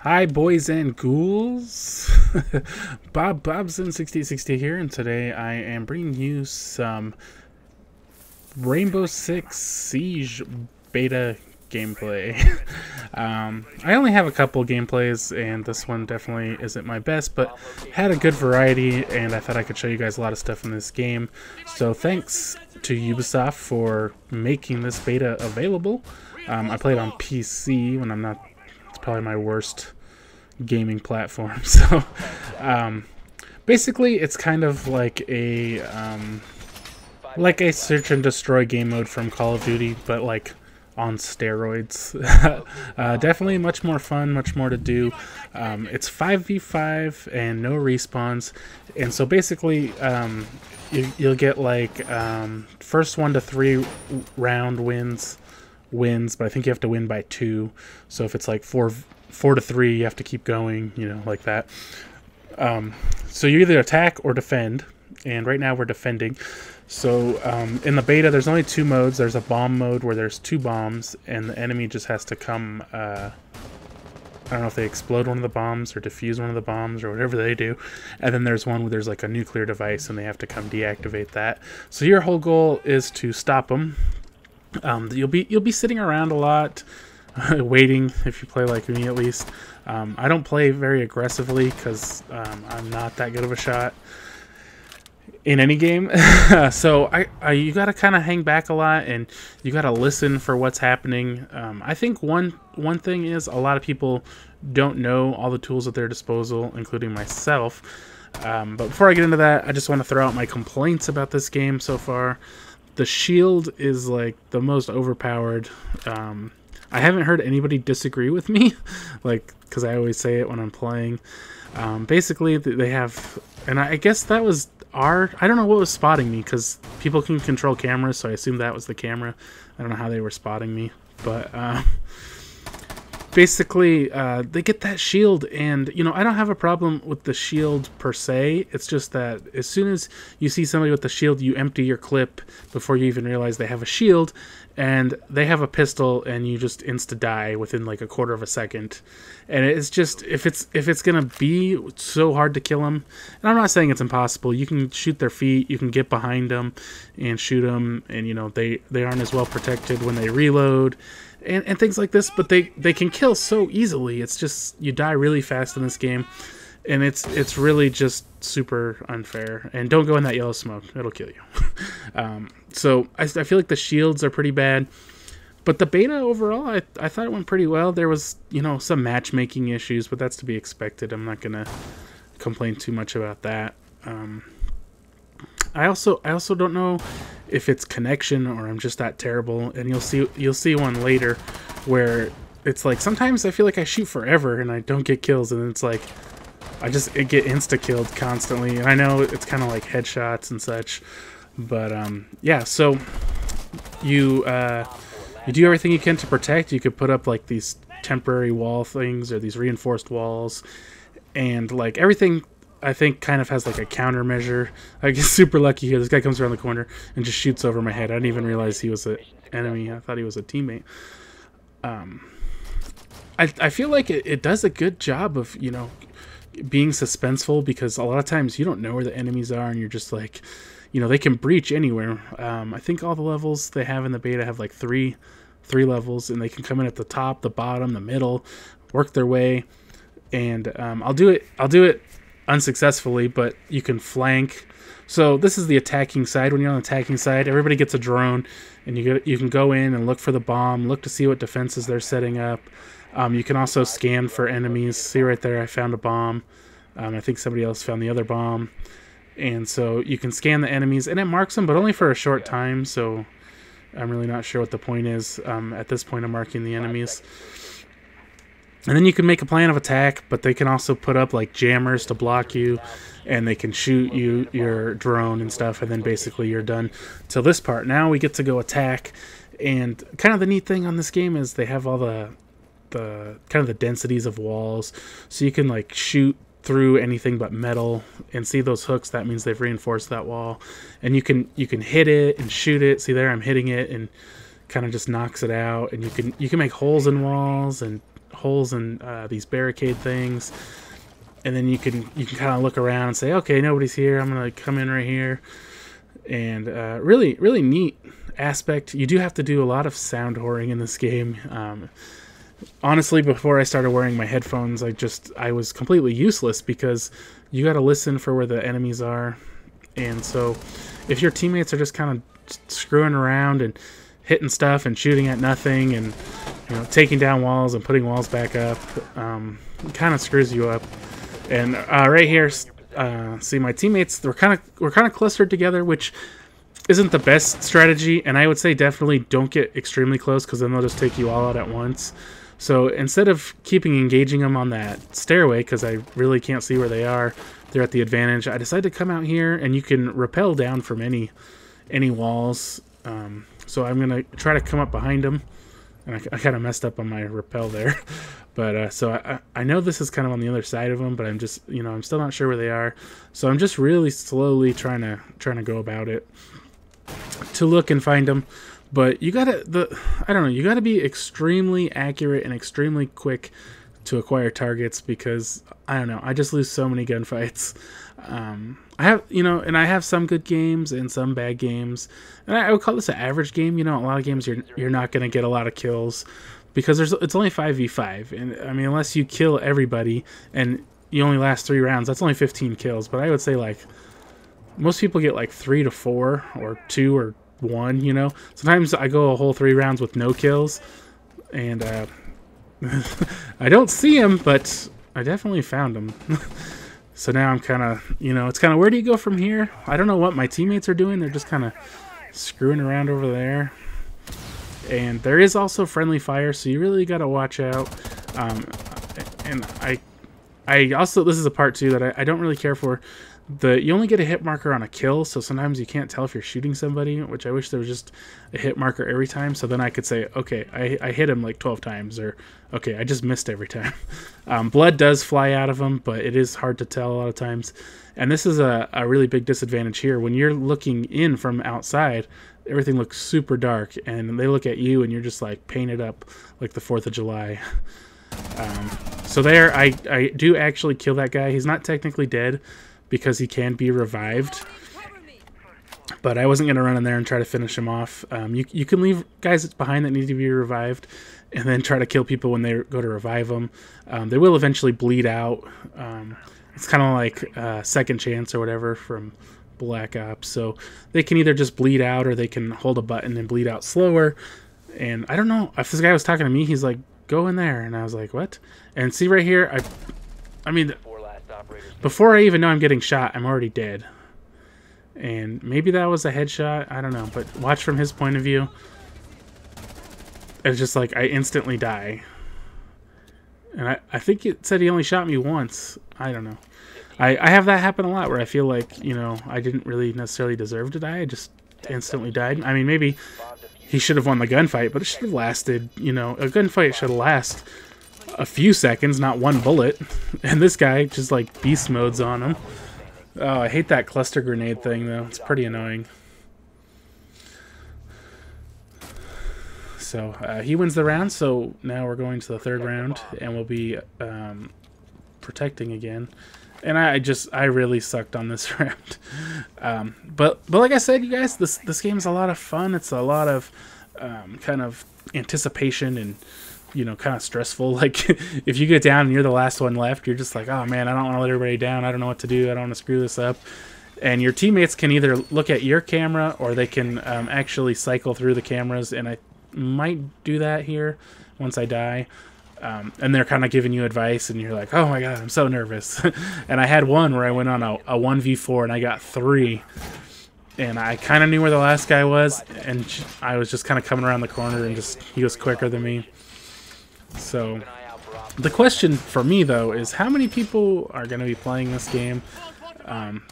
Hi, boys and ghouls. Bobson6060 here, and today I am bringing you some Rainbow Six Siege beta gameplay. I only have a couple gameplays, and this one definitely isn't my best, but had a good variety, and I thought I could show you guys a lot of stuff in this game. So thanks to Ubisoft for making this beta available. I played on PC when I'm not. It's probably my worst gaming platform. So basically it's kind of like a search and destroy game mode from Call of Duty, but like on steroids. Definitely much more fun, much more to do. It's 5v5 and no respawns, and so basically you'll get like first 1 to 3 round wins, but I think you have to win by 2. So if it's like 4 to 3, you have to keep going, you know, like that. So you either attack or defend, and right now we're defending. So in the beta, there's only 2 modes. There's a bomb mode where there's 2 bombs, and the enemy just has to come. I don't know if they explode one of the bombs or defuse one of the bombs or whatever they do. And then there's one where there's like a nuclear device, and they have to come deactivate that. So your whole goal is to stop them. You'll be sitting around a lot. Waiting, if you play like me at least. I don't play very aggressively because I'm not that good of a shot in any game. So you gotta kind of hang back a lot, and you gotta listen for what's happening. I think one thing is a lot of people don't know all the tools at their disposal, including myself. But before I get into that, I just want to throw out my complaints about this game so far. The shield is like the most overpowered. I haven't heard anybody disagree with me, like, because I always say it when I'm playing. Basically, they have, and I guess that was I don't know what was spotting me, because people can control cameras, so I assumed that was the camera. I don't know how they were spotting me, but basically, they get that shield, and, you know, I don't have a problem with the shield per se. It's just that as soon as you see somebody with the shield, you empty your clip before you even realize they have a shield, and they have a pistol, and you just insta-die within like a quarter of a second. And it's just, if it's gonna be so hard to kill them, and I'm not saying it's impossible, you can shoot their feet, you can get behind them and shoot them, and, you know, they aren't as well protected when they reload, and things like this, but they can kill so easily. It's just, you die really fast in this game, and it's really just super unfair. And don't go in that yellow smoke, it'll kill you. So I feel like the shields are pretty bad, but the beta overall, I thought it went pretty well. There was, you know, some matchmaking issues, but that's to be expected. I'm not gonna complain too much about that. I also don't know if it's connection or I'm just that terrible, and you'll see one later where it's like sometimes I feel like I shoot forever and I don't get kills, and it's like I just get insta-killed constantly. And I know it's kind of like headshots and such, but yeah, so you do everything you can to protect. You could put up like these temporary wall things or these reinforced walls, and like everything I think kind of has like a countermeasure. I get super lucky here. This guy comes around the corner and just shoots over my head. I didn't even realize he was an enemy. I thought he was a teammate. I feel like it does a good job of, you know, being suspenseful, because a lot of times you don't know where the enemies are, and you're just like, you know, they can breach anywhere. I think all the levels they have in the beta have like three levels, and they can come in at the top, the bottom, the middle, work their way. And I'll do it unsuccessfully, but you can flank. So this is the attacking side. When you're on the attacking side, everybody gets a drone, and you can go in and look for the bomb, look to see what defenses they're setting up. You can also scan for enemies. See right there, I found a bomb. I think somebody else found the other bomb. And so you can scan the enemies, and it marks them, but only for a short time, so I'm really not sure what the point is at this point of marking the enemies. And then you can make a plan of attack, but they can also put up like jammers to block you, and they can shoot your drone and stuff, and then basically you're done till this part. Now we get to go attack, and kind of the neat thing on this game is they have all the kind of the densities of walls, so you can like shoot through anything but metal, and see those hooks, that means they've reinforced that wall. And you can hit it and shoot it. See there, I'm hitting it, and kind of just knocks it out. And you can make holes in walls and holes in these barricade things, and then you can kind of look around and say, okay, nobody's here. I'm gonna come in right here, and really neat aspect. You do have to do a lot of sound whoring in this game. Honestly, before I started wearing my headphones, I was completely useless because you got to listen for where the enemies are, and so if your teammates are just kind of screwing around and hitting stuff and shooting at nothing and taking down walls and putting walls back up, it kind of screws you up. And right here, see, my teammates, we're kind of clustered together, which isn't the best strategy, and I would say definitely don't get extremely close because then they'll just take you all out at once. So instead of keeping engaging them on that stairway, because I really can't see where they are, they're at the advantage, I decided to come out here, and you can rappel down from any walls. So I'm going to try to come up behind them, and I kind of messed up on my rappel there. But so I know this is kind of on the other side of them, but I'm just, I'm still not sure where they are. So I'm just really slowly trying to go about it to look and find them. But you gotta be extremely accurate and extremely quick to acquire targets, because I just lose so many gunfights. I have some good games and some bad games, and I would call this an average game. A lot of games you're not gonna get a lot of kills because it's only 5v5, and I mean, unless you kill everybody and you only last 3 rounds, that's only 15 kills. But I would say like most people get like 3 to 4 or 2 or 1. Sometimes I go a whole 3 rounds with no kills, and I don't see him, but I definitely found him. So now I'm kind of, it's kind of, where do you go from here? I don't know what my teammates are doing. They're just kind of screwing around over there. And there is also friendly fire, so you really got to watch out. And I also, this is a part too that I don't really care for. You only get a hit marker on a kill, so sometimes you can't tell if you're shooting somebody, which I wish there was just a hit marker every time, so then I could say, okay, I hit him like 12 times, or okay, I just missed every time. Blood does fly out of them, but it is hard to tell a lot of times. And this is a really big disadvantage here. When you're looking in from outside, everything looks super dark, and they look at you and you're just like painted up like the 4th of July. So there, I do actually kill that guy. He's not technically dead, because he can be revived, but I wasn't going to run in there and try to finish him off. You can leave guys behind that need to be revived, and then try to kill people when they go to revive them. They will eventually bleed out. It's kind of like Second Chance or whatever from Black Ops. So they can either just bleed out, or they can hold a button and bleed out slower. And I don't know if this guy was talking to me. He's like, "Go in there," and I was like, "What?" And see right here, I mean, before I even know I'm getting shot, I'm already dead. And maybe that was a headshot, I don't know, but watch from his point of view. It's just like I instantly die. And I think it said he only shot me once. I don't know. I have that happen a lot where I feel like, I didn't really necessarily deserve to die. I just instantly died. I mean, maybe he should have won the gunfight, but it should have lasted, a gunfight should last a few seconds, not one bullet. And this guy just like beast modes on him. Oh, I hate that cluster grenade thing though. It's pretty annoying. So he wins the round, so now we're going to the 3rd round, and we'll be protecting again. And I really sucked on this round. But like I said, you guys, this game's a lot of fun. It's a lot of kind of anticipation and kind of stressful. Like if you get down and you're the last one left, you're just like, oh man, I don't want to let everybody down. I don't know what to do. I don't want to screw this up. And your teammates can either look at your camera, or they can actually cycle through the cameras. And I might do that here once I die. And they're kind of giving you advice, and you're like, oh my god, I'm so nervous. And I had one where I went on a 1v4 and I got 3. And I kind of knew where the last guy was, and I was just kind of coming around the corner, and he was quicker than me. So the question for me though is, how many people are going to be playing this game?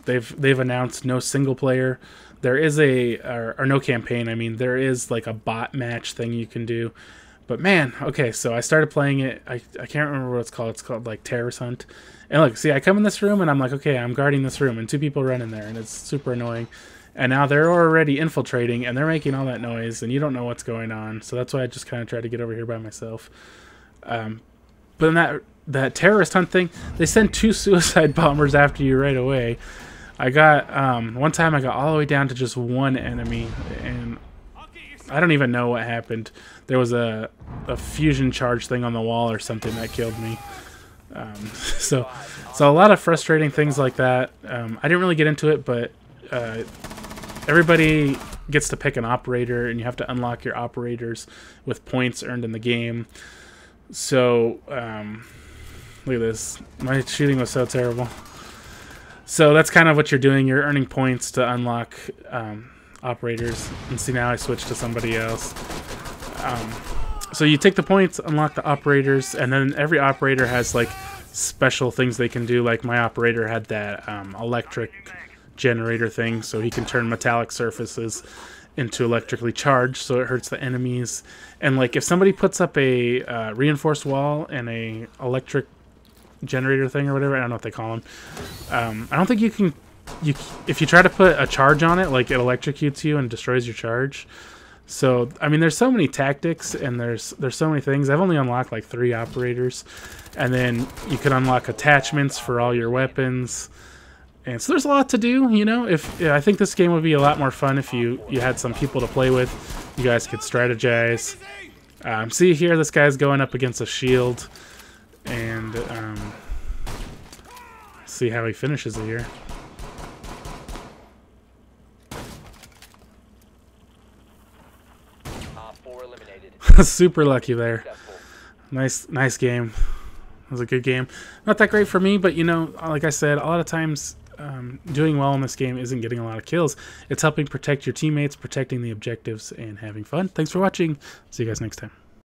They've announced no single player. There is or no campaign. I mean, there is like a bot match thing you can do. But man, okay, so I started playing it. I can't remember what it's called. It's called like Terrorist Hunt. And look, see, I come in this room and I'm like, okay, I'm guarding this room, and 2 people run in there, and it's super annoying. And now they're already infiltrating, and they're making all that noise, and you don't know what's going on. So that's why I just kind of tried to get over here by myself. But in that terrorist hunt thing, they send 2 suicide bombers after you right away. I got one time I got all the way down to just 1 enemy, and I don't even know what happened. There was a fusion charge thing on the wall or something that killed me. So a lot of frustrating things like that. I didn't really get into it, but everybody gets to pick an operator, and you have to unlock your operators with points earned in the game. So look at this. My shooting was so terrible. So that's kind of what you're doing. You're earning points to unlock operators. And see, now I switched to somebody else. So you take the points, unlock the operators, and then every operator has like special things they can do. Like my operator had that electric generator thing, so he can turn metallic surfaces into electrically charged, so it hurts the enemies. And like if somebody puts up a reinforced wall and a electric generator thing or whatever, I don't know what they call them. I don't think you can. If you try to put a charge on it, like it electrocutes you and destroys your charge. So I mean, there's so many tactics and there's so many things. I've only unlocked like 3 operators, and then you can unlock attachments for all your weapons. And so there's a lot to do, you know. I think this game would be a lot more fun if you had some people to play with. You guys could strategize. See here, this guy's going up against a shield, and see how he finishes it here. Super lucky there. Nice game. It was a good game. Not that great for me, but you know, like I said, a lot of times doing well in this game isn't getting a lot of kills. It's helping protect your teammates, protecting the objectives, and having fun. Thanks for watching. See you guys next time.